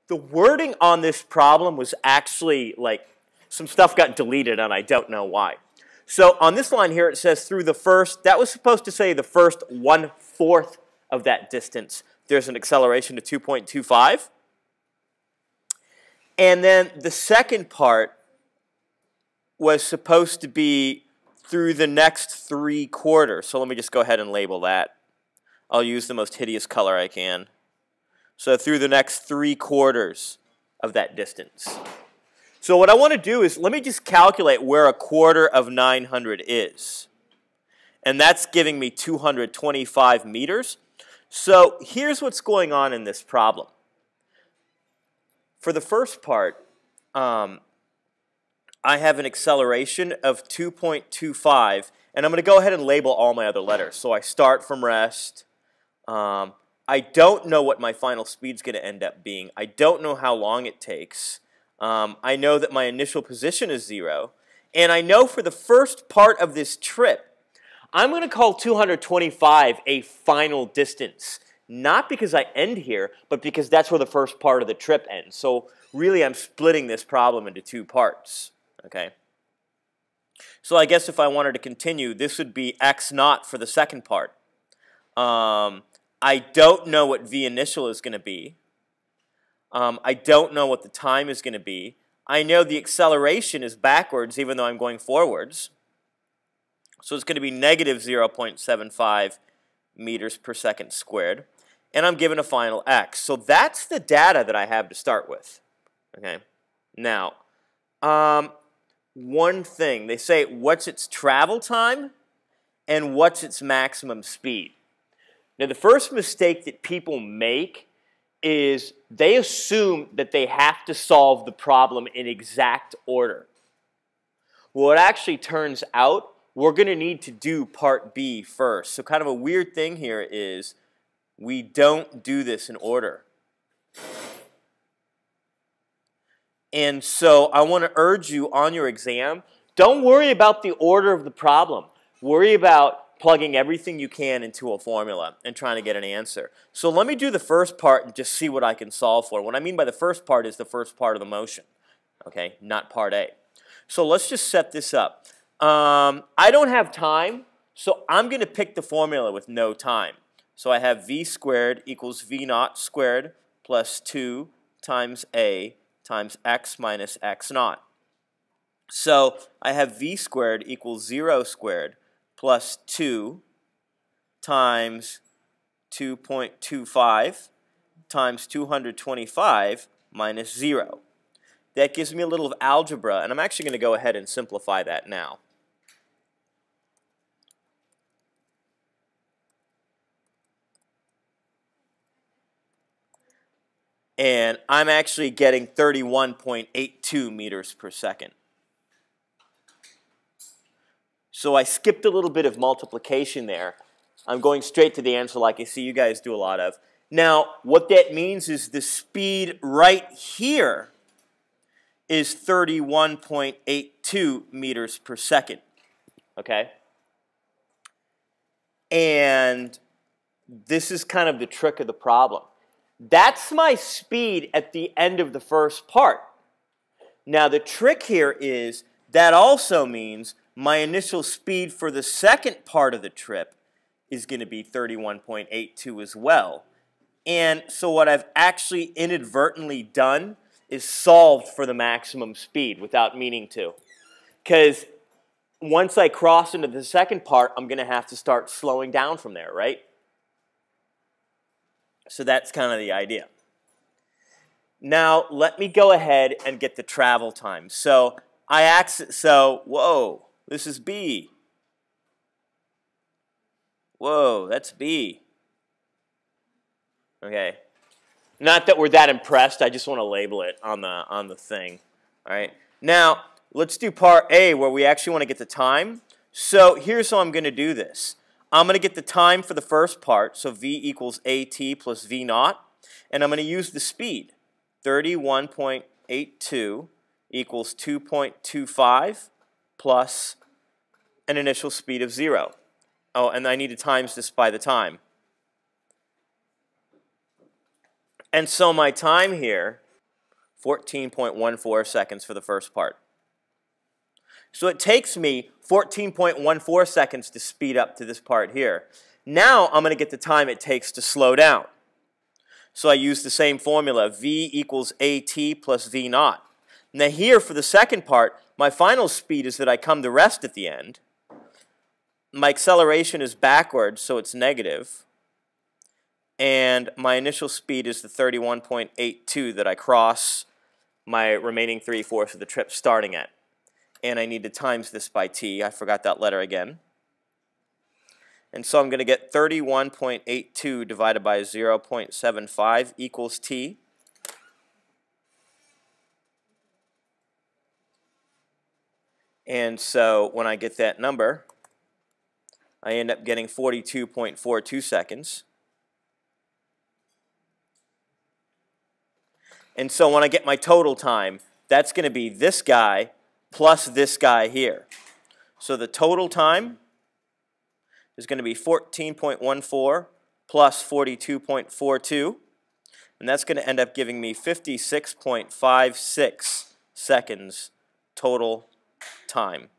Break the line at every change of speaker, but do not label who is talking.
The wording on this problem was actually like some stuff got deleted and I don't know why. So on this line here it says through the first, that was supposed to say the first 1/4 of that distance there's an acceleration of 2.25. And then the second part was supposed to be through the next 3/4. So let me just go ahead and label that. I'll use the most hideous color I can. So through the next 3/4 of that distance. So what I want to do is let me just calculate where 1/4 of 900 is. And that's giving me 225 meters. So here's what's going on in this problem. For the first part, I have an acceleration of 2.25, and I'm going to go ahead and label all my other letters. So I start from rest. I don't know what my final speed's going to end up being. I don't know how long it takes. I know that my initial position is 0. And I know for the first part of this trip, I'm going to call 225 a final distance. Not because I end here, but because that's where the first part of the trip ends. So really I'm splitting this problem into 2 parts. Okay. So I guess if I wanted to continue, this would be x0 for the second part. I don't know what v initial is going to be. I don't know what the time is going to be. I know the acceleration is backwards even though I'm going forwards. So it's going to be negative 0.75 meters per second squared. And I'm given a final x. So that's the data that I have to start with. Okay. Now, one thing. They say, what's its travel time and what's its maximum speed? Now, the first mistake that people make is they assume that they have to solve the problem in exact order. Well, it actually turns out we're going to need to do part B first. So kind of a weird thing here is we don't do this in order. And so I want to urge you on your exam, don't worry about the order of the problem. Worry about plugging everything you can into a formula and trying to get an answer. So let me do the first part and just see what I can solve for. What I mean by the first part is the first part of the motion, okay, not part A. So let's just set this up. I don't have time, so I'm going to pick the formula with no time. So I have v squared equals v0 squared plus 2 times a times x minus x0. So I have v squared equals 0 squared plus 2 times 2.25 times 225 minus 0. That gives me a little of algebra, and I'm actually going to go ahead and simplify that now. And I'm actually getting 31.82 meters per second. So I skipped a little bit of multiplication there. I'm going straight to the answer like I see you guys do a lot of. Now, what that means is the speed right here is 31.82 meters per second. Okay? And this is kind of the trick of the problem. That's my speed at the end of the first part. Now the trick here is that also means my initial speed for the second part of the trip is going to be 31.82 as well. And so what I've actually inadvertently done is solved for the maximum speed without meaning to. Because once I cross into the second part, I'm going to have to start slowing down from there, right? So that's kind of the idea. Now, let me go ahead and get the travel time. So, whoa, this is B. Whoa, that's B. Okay. Not that we're that impressed, I just want to label it on the thing. All right. Now, let's do part A where we actually want to get the time. So, here's how I'm going to do this. I'm going to get the time for the first part, so v equals at plus v0, and I'm going to use the speed. 31.82 equals 2.25 plus an initial speed of 0. Oh, and I need to times this by the time. And so my time here 14.14 seconds for the first part. So it takes me 14.14 seconds to speed up to this part here. Now I'm going to get the time it takes to slow down. So I use the same formula, v equals at plus v naught. Now here for the second part, my final speed is that I come to rest at the end. My acceleration is backwards, so it's negative. And my initial speed is the 31.82 that I cross my remaining 3/4 of the trip starting at. And I need to times this by t. I forgot that letter again. And so I'm going to get 31.82 divided by 0.75 equals t. And so when I get that number, I end up getting 42.42 seconds. And so when I get my total time, that's going to be this guy plus this guy here. So the total time is going to be 14.14 plus 42.42. And that's going to end up giving me 56.56 seconds total time.